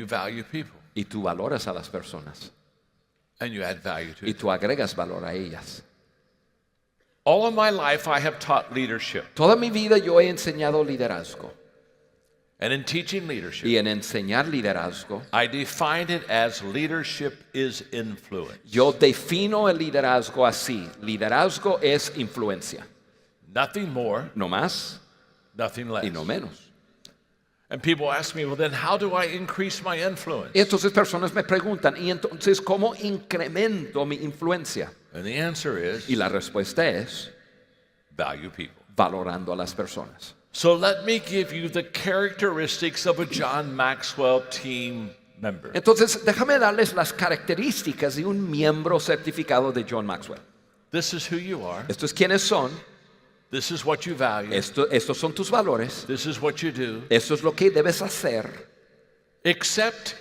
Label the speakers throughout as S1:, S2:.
S1: you value people.
S2: Y tú valoras a las personas.
S1: And you add value to
S2: Y
S1: them.
S2: tú agregas valor a ellas.
S1: All of my life I have taught leadership.
S2: Toda mi vida yo he enseñado liderazgo.
S1: And in teaching leadership,
S2: Y en enseñar liderazgo,
S1: I define it as leadership is influence.
S2: yo defino el liderazgo así. Liderazgo es influencia.
S1: Nothing more,
S2: No más
S1: nothing less.
S2: y no menos.
S1: And people ask me, well, then how do I increase my influence?
S2: Y entonces personas me preguntan, ¿y entonces cómo incremento mi influencia?
S1: And the answer is
S2: Y la respuesta es
S1: value people.
S2: valorando a las personas.
S1: So let me give you the characteristics of a John Maxwell team member.
S2: Entonces, déjame darles las características de un miembro certificado de John Maxwell.
S1: This is who you are.
S2: Estos es quiénes son,
S1: This is what you value.
S2: estos son tus valores,
S1: This is what you do.
S2: esto es lo que debes hacer,
S1: Except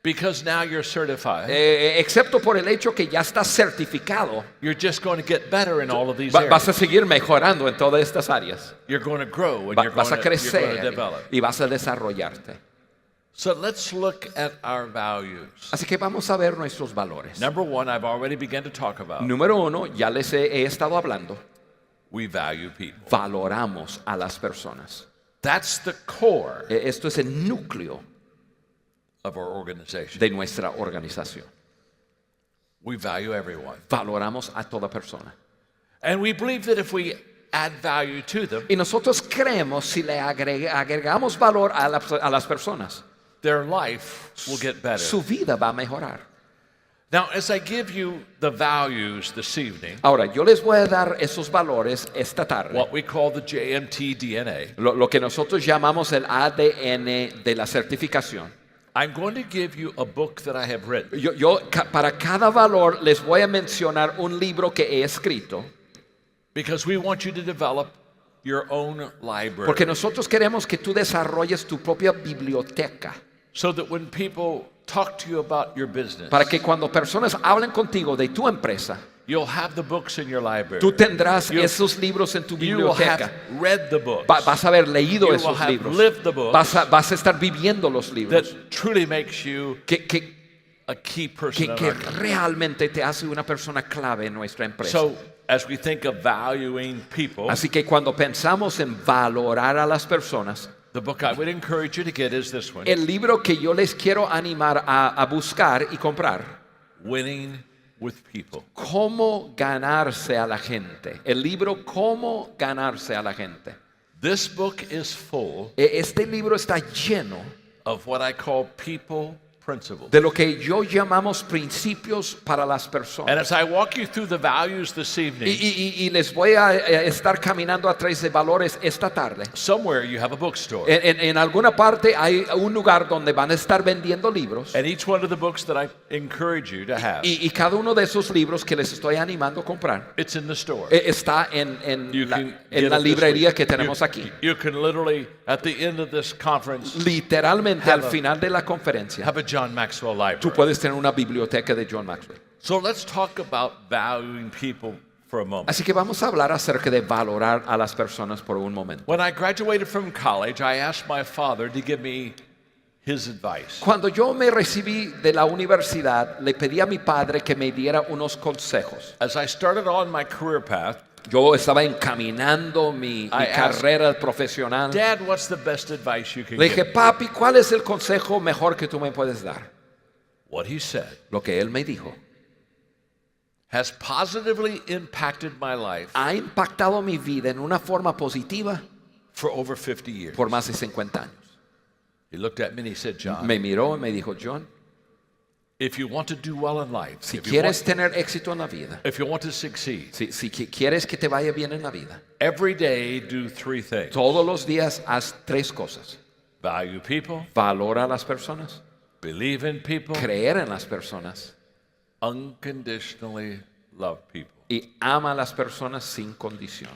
S1: because now you're certified.
S2: excepto por el hecho que ya estás certificado,
S1: You're just going to get better in all of these
S2: vas a
S1: areas.
S2: seguir mejorando en todas estas áreas.
S1: You're going to grow and
S2: Vas a
S1: you're going
S2: crecer
S1: to develop.
S2: y vas a desarrollarte.
S1: So let's look at our values.
S2: Así que vamos a ver nuestros valores.
S1: Number one, I've already begun to talk about.
S2: Número uno, ya les he estado hablando,
S1: We value people.
S2: valoramos a las personas.
S1: That's the core
S2: Esto es el núcleo
S1: of our organization.
S2: de nuestra organización.
S1: We value everyone.
S2: Valoramos a toda persona.
S1: And we believe that if we add value to them,
S2: Y nosotros creemos si le agregamos valor a las personas,
S1: their life will get better.
S2: su vida va a mejorar.
S1: Now, as I give you the values this evening,
S2: Ahora, yo les voy a dar esos valores esta tarde.
S1: what we call the JMT DNA,
S2: Lo que nosotros llamamos el ADN de la certificación.
S1: I'm going to give you a book that I have written.
S2: Para cada valor les voy a mencionar un libro que he escrito,
S1: Because we want you to develop your own library.
S2: porque nosotros queremos que tú desarrolles tu propia biblioteca,
S1: So that when people talk to you about your business,
S2: para que cuando personas hablen contigo de tu empresa,
S1: you'll have the books in your library.
S2: tú tendrás
S1: You-
S2: esos libros en tu
S1: You will
S2: biblioteca.
S1: have read the books
S2: Vas a haber leído
S1: You will
S2: esos
S1: have
S2: libros.
S1: lived the books
S2: Vas a estar viviendo los libros
S1: that truly makes you
S2: que
S1: a key person in our company.
S2: realmente te hace una persona clave en nuestra empresa.
S1: So, as we think of valuing people,
S2: Así que cuando pensamos en valorar a las personas,
S1: the book I would encourage you to get is this one,
S2: el libro que yo les quiero animar a buscar y comprar,
S1: Winning with People.
S2: Cómo ganarse a la gente. El libro Cómo ganarse a la gente.
S1: This book is full
S2: Este libro está lleno
S1: of what I call people principles.
S2: de lo que yo llamamos principios para las personas.
S1: And as I walk you through the values this evening,
S2: Y les voy a estar caminando a través de valores esta tarde.
S1: somewhere you have a bookstore.
S2: En alguna parte hay un lugar donde van a estar vendiendo libros.
S1: And each one of the books that I encourage you to have,
S2: Y cada uno de esos libros que les estoy animando a comprar
S1: it's in the store.
S2: está en
S1: You
S2: la,
S1: can
S2: en
S1: get
S2: la
S1: it this
S2: librería
S1: week.
S2: que tenemos aquí.
S1: You can literally, at the end of this conference,
S2: Literalmente al final de la conferencia,
S1: have a John Maxwell
S2: tú
S1: library.
S2: puedes tener una biblioteca de John Maxwell.
S1: So let's talk about valuing people for a moment.
S2: Así que vamos a hablar acerca de valorar a las personas por un momento.
S1: When I graduated from college, I asked my father to give me his advice.
S2: Cuando yo me recibí de la universidad, le pedí a mi padre que me diera unos consejos.
S1: As I started on my career path,
S2: Yo estaba encaminando mi
S1: asked,
S2: carrera profesional.
S1: Dad, what's the best advice you can
S2: Le dije,
S1: give me?
S2: papi, ¿cuál es el consejo mejor que tú me puedes dar?
S1: What he said
S2: Lo que él me dijo
S1: has positively impacted my life
S2: ha impactado mi vida en una forma positiva
S1: for over 50 years.
S2: por más de 50 años.
S1: He looked at me and he said, John,
S2: Me miró y me dijo, John,
S1: if you want to do well in life,
S2: si
S1: if you
S2: quieres tener éxito en la vida,
S1: want to succeed,
S2: si quieres que te vaya bien en la vida,
S1: every day do three things.
S2: todos los días haz tres cosas.
S1: Value people,
S2: Valora a las personas,
S1: believe in people,
S2: creer en las personas
S1: unconditionally love people.
S2: y ama a las personas sin condición.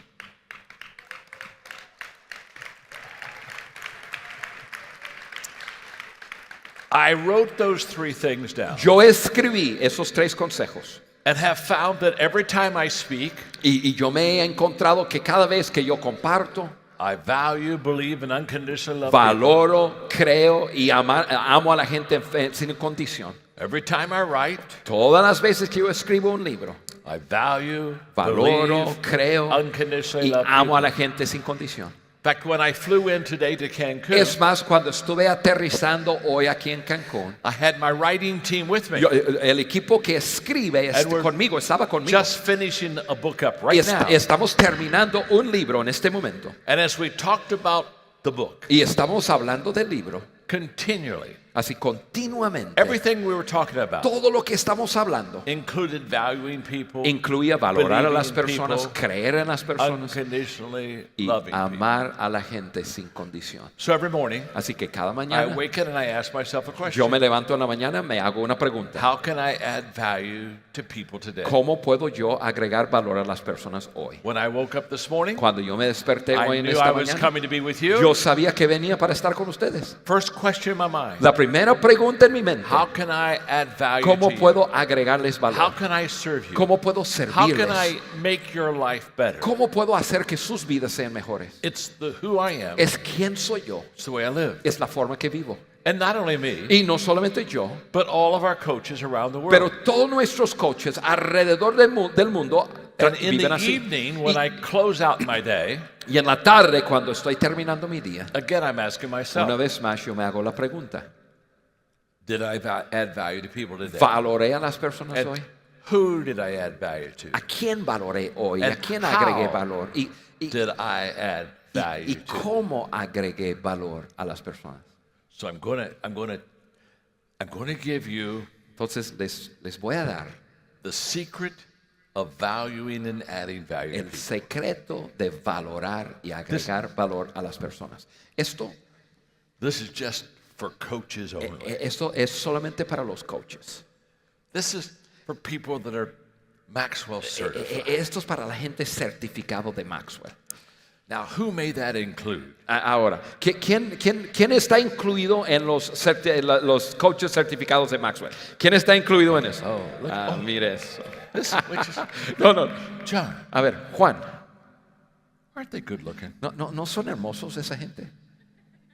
S1: I wrote those three things down
S2: Yo escribí esos tres consejos
S1: and have found that every time I speak,
S2: y yo me he encontrado que cada vez que yo comparto,
S1: I value, believe, and unconditionally love
S2: valoro, creo y amo a la gente sin condición.
S1: people. Every time I write,
S2: Todas las veces que yo escribo un libro,
S1: I value,
S2: valoro,
S1: believe,
S2: creo
S1: unconditionally
S2: y
S1: love
S2: amo a
S1: people.
S2: la gente sin condición.
S1: In fact, when I flew in today to Cancun,
S2: Es más, cuando estuve aterrizando hoy aquí en Cancún,
S1: I had my writing team with me,
S2: el equipo que escribe
S1: And we're
S2: estaba conmigo.
S1: just finishing a book up
S2: Y
S1: right now.
S2: estamos terminando un libro en este momento.
S1: And as we talked about the book,
S2: Y estamos hablando del libro,
S1: continually,
S2: así continuamente.
S1: everything we were talking about
S2: Todo lo que estamos hablando
S1: included valuing people,
S2: incluye valorar a las
S1: believing in
S2: personas,
S1: people,
S2: creer en las personas
S1: unconditionally
S2: y
S1: loving people.
S2: amar a la gente sin condición.
S1: So every morning,
S2: Así que cada
S1: I
S2: mañana
S1: awaken and I ask myself a
S2: yo
S1: question.
S2: me levanto en la mañana, me hago una pregunta.
S1: How can I add value to people today?
S2: ¿Cómo puedo yo agregar valor a las personas hoy?
S1: When I woke up this morning,
S2: Cuando yo me desperté hoy
S1: I
S2: en
S1: knew
S2: esta
S1: I was
S2: mañana,
S1: coming to be with you.
S2: yo sabía que venía para estar con ustedes.
S1: First question in my mind,
S2: La primera pregunta en mi mente,
S1: how can I add value
S2: ¿cómo
S1: to you?
S2: puedo agregarles
S1: How
S2: valor?
S1: can I serve you?
S2: ¿Cómo puedo
S1: How can I
S2: servirles?
S1: make your life better?
S2: ¿Cómo puedo hacer que sus vidas sean mejores?
S1: It's who I am.
S2: Es quién soy yo,
S1: It's the way I live.
S2: es la forma que vivo.
S1: And not only me,
S2: Y no solamente yo,
S1: but all of our coaches around the world.
S2: pero todos nuestros coaches alrededor del mundo
S1: And in
S2: viven
S1: the
S2: así.
S1: evening, when I close out my day,
S2: Y en la tarde, cuando estoy terminando mi día,
S1: again, I'm asking
S2: una
S1: myself,
S2: vez más yo me hago la pregunta,
S1: did I add value to people today?
S2: ¿valoré a las personas
S1: And
S2: hoy?
S1: who did I add value to?
S2: ¿A quién valoré hoy? ¿A
S1: And
S2: quién
S1: how
S2: agregué valor?
S1: Did I add value
S2: ¿Y
S1: to?
S2: cómo agregué valor a las personas?
S1: So I'm gonna give you
S2: Entonces les voy a dar
S1: the secret of valuing and adding value to
S2: el
S1: people.
S2: secreto de valorar y agregar valor a las personas. Esto
S1: This is just for coaches only.
S2: Esto es solamente para los coaches.
S1: This is for people that are Maxwell certified.
S2: Esto es para la gente certificado de Maxwell.
S1: Now, who may that include?
S2: Ahora, ¿quién está incluido en los coaches certificados de Maxwell? ¿Quién está incluido en eso?
S1: Oh, look,
S2: Mire eso.
S1: This, which is,
S2: No.
S1: John,
S2: A ver, Juan,
S1: aren't they good looking?
S2: ¿no son hermosos esa gente?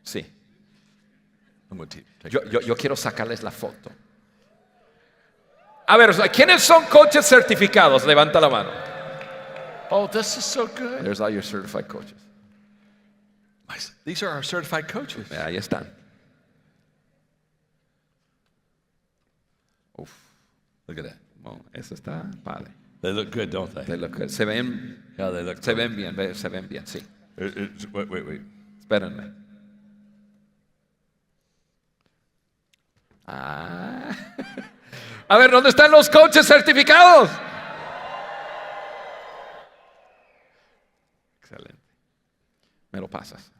S2: Sí.
S1: I'm going to take
S2: Yo quiero sacarles la foto. A ver, ¿quiénes son coaches certificados? Levanta la mano.
S1: Oh, this is so good.
S2: There's all your certified coaches.
S1: These are our certified coaches.
S2: Ahí están. Uf,
S1: Look at that.
S2: bueno, eso está padre.
S1: They look good, don't they?
S2: Se ven
S1: Yeah, they look
S2: Se
S1: good.
S2: ven bien, sí.
S1: Wait.
S2: Espérenme. Ah. A ver, ¿dónde están los coaches certificados? Excelente. Me lo pasas.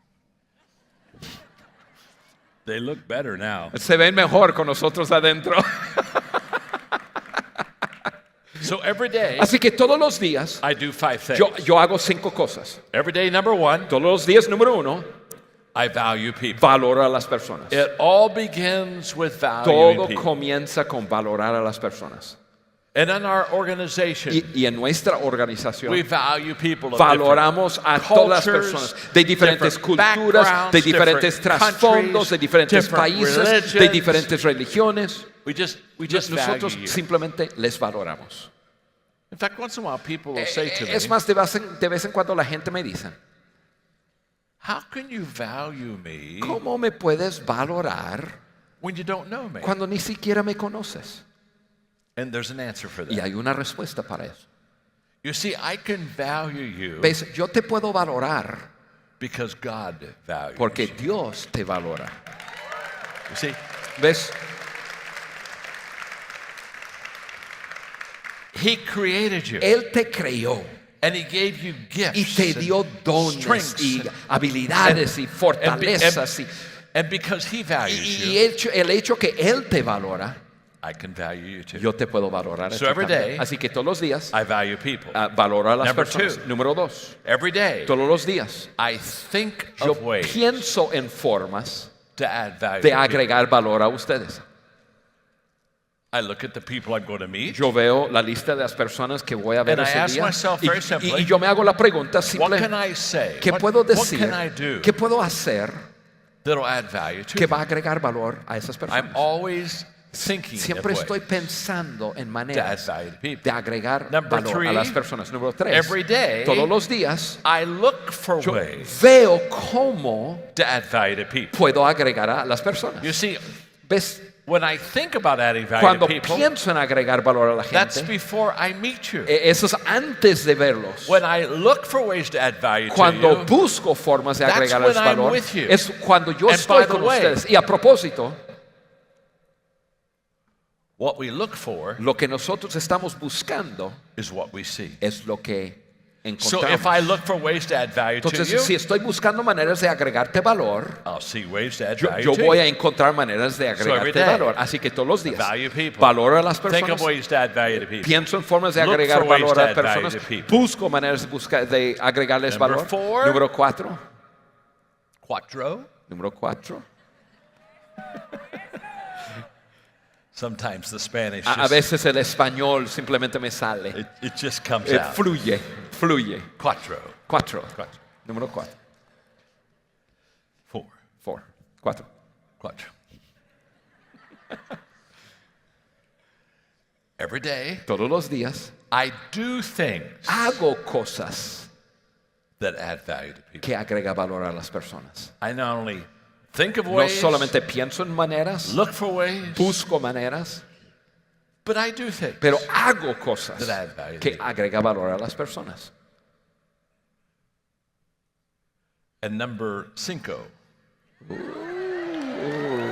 S1: They look better now.
S2: Se ven mejor con nosotros adentro.
S1: So every day,
S2: Así que todos los días
S1: I do 5 things.
S2: yo hago 5 cosas.
S1: Every day, number 1,
S2: Todos los días, número 1,
S1: I value people.
S2: valoro a las personas.
S1: It all begins with valuing
S2: Todo
S1: people.
S2: comienza con valorar a las personas.
S1: And in our organization,
S2: Y en nuestra organización
S1: we value people of
S2: valoramos a
S1: different
S2: todas las
S1: cultures,
S2: personas de diferentes
S1: different
S2: culturas,
S1: backgrounds,
S2: de diferentes
S1: different
S2: trasfondos, de diferentes
S1: countries,
S2: países,
S1: different
S2: de
S1: religions.
S2: diferentes religiones.
S1: We just
S2: Nosotros
S1: value you.
S2: simplemente les valoramos.
S1: In fact, once in a while, people will say to me,
S2: Es más, de vez en cuando la gente me dice,
S1: how can you value me
S2: ¿cómo me puedes valorar
S1: when you don't know me?
S2: cuando ni siquiera me conoces?
S1: And there's an answer for
S2: Y
S1: that.
S2: hay una respuesta para eso.
S1: You see, I can value you
S2: ¿Ves? Yo te puedo valorar
S1: because God values
S2: porque
S1: you.
S2: Dios te valora.
S1: You see,
S2: ¿Ves?
S1: He created you
S2: Él te creó
S1: and He gave you gifts
S2: y te dio
S1: and
S2: dones
S1: strengths
S2: y
S1: and-
S2: habilidades y fortalezas.
S1: and because He values
S2: Y
S1: you,
S2: el hecho que Él te valora,
S1: I can value you too.
S2: yo te puedo valorar. a
S1: So
S2: ti
S1: every
S2: también.
S1: day,
S2: Así que todos los días
S1: I value people.
S2: valoro a las
S1: Number
S2: personas.
S1: 2.
S2: Número 2,
S1: Every day,
S2: todos los días
S1: I think
S2: yo
S1: of ways
S2: pienso en formas
S1: to add value
S2: de
S1: to people.
S2: agregar valor a ustedes.
S1: I look at the people I'm going to meet.
S2: Yo veo la lista de las personas que voy a ver
S1: And I
S2: ese
S1: ask
S2: día
S1: myself very simply,
S2: y yo me hago la pregunta
S1: What
S2: simple,
S1: can I say?
S2: ¿qué puedo
S1: What
S2: decir?
S1: can I do
S2: ¿Qué puedo hacer
S1: that'll add value to
S2: que
S1: them?
S2: va a agregar valor a esas
S1: I'm
S2: personas?
S1: always thinking
S2: Siempre
S1: of
S2: estoy
S1: ways
S2: pensando en
S1: to add
S2: maneras
S1: value to people.
S2: de agregar
S1: Number
S2: valor a
S1: three,
S2: las personas. Número 3,
S1: every day,
S2: todos los días
S1: I look for
S2: yo
S1: ways
S2: veo cómo
S1: to add value to people.
S2: puedo agregar a las personas.
S1: You see,
S2: ¿Ves?
S1: when I think about adding value
S2: Cuando
S1: to people,
S2: pienso en agregar valor a la
S1: that's
S2: gente,
S1: before I meet you.
S2: eso es antes de verlos.
S1: When I look for ways to add value to
S2: Cuando
S1: you,
S2: busco formas de
S1: that's
S2: agregarles
S1: when I'm
S2: valor,
S1: with you.
S2: es cuando yo
S1: And
S2: estoy
S1: by the
S2: con
S1: way,
S2: ustedes. Y a propósito,
S1: what we look for
S2: lo que nosotros estamos buscando
S1: is what we see.
S2: es lo que
S1: So if I
S2: encontramos.
S1: look for ways to add value to
S2: Entonces, si
S1: you,
S2: estoy buscando maneras de agregarte valor,
S1: I'll see ways to add
S2: yo
S1: value to
S2: voy
S1: you.
S2: a encontrar maneras de
S1: every
S2: agregarte
S1: day,
S2: valor. Así que todos los días,
S1: value people.
S2: valoro a las
S1: Think
S2: personas,
S1: of ways to add value to people.
S2: pienso en formas de
S1: Look
S2: agregar
S1: for ways
S2: valor
S1: to
S2: a
S1: add value
S2: personas,
S1: to people.
S2: busco maneras de agregarles
S1: Number
S2: valor.
S1: 4.
S2: Número 4.
S1: Cuatro.
S2: Número 4.
S1: Sometimes the Spanish
S2: A
S1: just,
S2: veces el español simplemente me sale.
S1: it just comes out.
S2: Fluye.
S1: Cuatro.
S2: 4.
S1: Cuatro.
S2: Número 4.
S1: 4.
S2: 4.
S1: Cuatro. Every day,
S2: Todos los días
S1: I do things
S2: hago cosas
S1: that add value to people.
S2: que agrega valor a las personas.
S1: I not only think of
S2: No
S1: ways,
S2: solamente pienso en maneras,
S1: look for ways,
S2: busco maneras,
S1: but I do things.
S2: pero hago cosas
S1: That add value to
S2: que
S1: people.
S2: agrega valor a las personas.
S1: And number 5.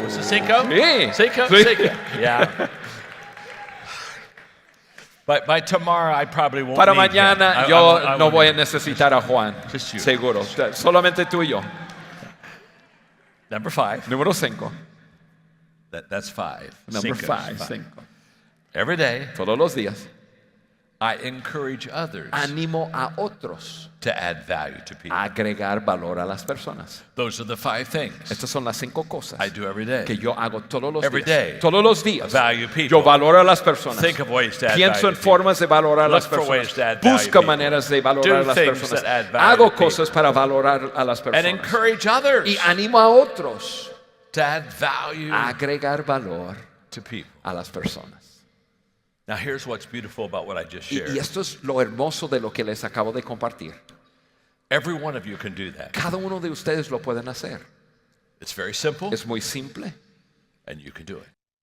S1: Was it cinco?
S2: Sí.
S1: Cinco?
S2: Sí.
S1: Cinco. Yeah. By tomorrow, I probably won't
S2: Para
S1: need him.
S2: mañana
S1: I
S2: yo
S1: won't-
S2: no
S1: won't
S2: voy a
S1: need him.
S2: necesitar a Juan,
S1: Just you.
S2: seguro. Solamente tú y yo.
S1: Number 5.
S2: Número 5.
S1: That's 5.
S2: Number
S1: Cinco's
S2: 5.
S1: five. Every day,
S2: Todos los días
S1: I encourage others
S2: animo a otros
S1: to add value to people.
S2: a agregar valor a las personas.
S1: Those are the 5 things
S2: Estas son las 5 cosas
S1: I do every day.
S2: que yo hago todos los
S1: Every
S2: días.
S1: day.
S2: Todos los días.
S1: Value people.
S2: Yo valoro a las personas.
S1: Think of ways to add
S2: Pienso
S1: value
S2: en
S1: to
S2: formas de valorar a las
S1: Look for ways
S2: personas.
S1: to add value
S2: Busca
S1: to people.
S2: maneras de valorar
S1: Do
S2: a las
S1: things
S2: personas.
S1: that add value
S2: Hago
S1: to people.
S2: cosas para valorar a las
S1: And
S2: personas.
S1: encourage others
S2: Y animo a otros
S1: to add value
S2: a agregar valor
S1: to people.
S2: a las personas.
S1: Now, here's what's beautiful about what I just
S2: Y
S1: shared.
S2: esto es lo hermoso de lo que les acabo de compartir.
S1: Every one of you can do that.
S2: Cada uno de ustedes lo pueden hacer.
S1: It's very simple,
S2: Es muy simple
S1: and you can do it.